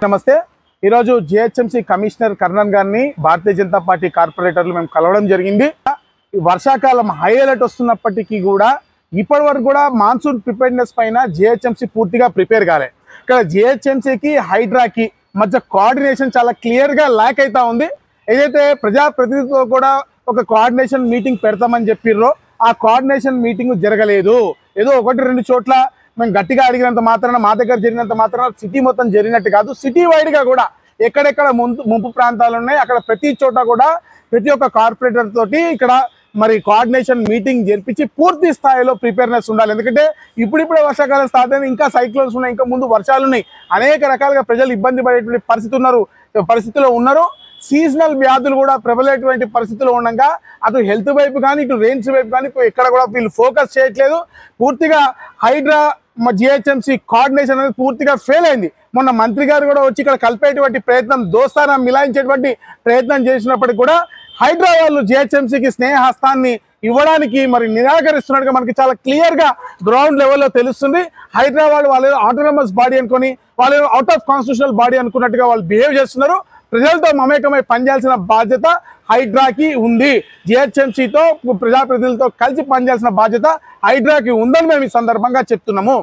నమస్తే। ఈరోజు GHMC commissioner Karnan గారిని భారతీయ జనతా పార్టీ కార్పొరేటర్లు మేము కలవడం జరిగింది। వర్షాకాలం హై అలర్ట్ వస్తున్నప్పటికీ కూడా ఇప్పటివరకు కూడా మాన్సూన్ ప్రిపేర్నెస్ పైన జిహెచ్ఎంసీ పూర్తిగా ప్రిపేర్ కాలే। ఇక్కడ జిహెచ్ఎంసీకి హైడ్రాకి మధ్య కోఆర్డినేషన్ చాలా క్లియర్గా ల్యాక్ అవుతా ఉంది। ఏదైతే ప్రజాప్రతినిధులతో కూడా ఒక కోఆర్డినేషన్ మీటింగ్ పెడతామని చెప్పిర్రో ఆ కోఆర్డినేషన్ మీటింగ్ జరగలేదు। ఏదో ఒకటి రెండు చోట్ల మేము గట్టిగా అడిగినంత మాత్రాన మా దగ్గర జరిగినంత మాత్రాన సిటీ మొత్తం జరిగినట్టు కాదు, సిటీ వైడ్గా కూడా ఎక్కడెక్కడ ముంపు ప్రాంతాలు ఉన్నాయి అక్కడ ప్రతి చోట కూడా ప్రతి ఒక్క కార్పొరేటర్ తోటి ఇక్కడ మరి కోఆర్డినేషన్ మీటింగ్ జరిపించి పూర్తి స్థాయిలో ప్రిపేర్నెస్ ఉండాలి। ఎందుకంటే ఇప్పుడిప్పుడే వర్షాకాలం స్టార్ట్ అయింది, ఇంకా సైక్లోన్స్ ఉన్నాయి, ఇంకా ముందు వర్షాలు ఉన్నాయి, అనేక రకాలుగా ప్రజలు ఇబ్బంది పడేటువంటి పరిస్థితిలో ఉన్నారు। సీజనల్ వ్యాధులు కూడా ప్రబలేటువంటి పరిస్థితులు ఉండగా అటు హెల్త్ వైపు కానీ ఇటు రెయిన్స్ వైపు కానీ ఎక్కడ కూడా వీళ్ళు ఫోకస్ చేయట్లేదు। పూర్తిగా హైడ్రా జిహెచ్ఎంసీ కోఆర్డినేషన్ అనేది పూర్తిగా ఫెయిల్ అయింది। మొన్న మంత్రి గారు కూడా వచ్చి ఇక్కడ కలిపేటువంటి ప్రయత్నం దోస్తానా మిలాయించేటువంటి ప్రయత్నం చేసినప్పటికీ కూడా హైడ్రా వాళ్ళు జిహెచ్ఎంసీకి స్నేహహస్తాన్ని ఇవ్వడానికి మరి నిరాకరిస్తున్నట్టుగా మనకి చాలా క్లియర్గా గ్రౌండ్ లెవెల్లో తెలుస్తుంది। హైడ్రా వాళ్ళు ఆటోనమస్ బాడీ అనుకొని వాళ్ళు అవుట్ ఆఫ్ కాన్స్టిట్యూషనల్ బాడీ అనుకున్నట్టుగా వాళ్ళు బిహేవ్ చేస్తున్నారు। ప్రజలతో మమేకమై పనిచేయాల్సిన బాధ్యత హైడ్రాకి ఉంది, జిహెచ్ఎంసీతో ప్రజాప్రతినిధులతో కలిసి పనిచేయాల్సిన బాధ్యత హైడ్రాకి ఉందని మేము ఈ సందర్భంగా చెప్తున్నాము।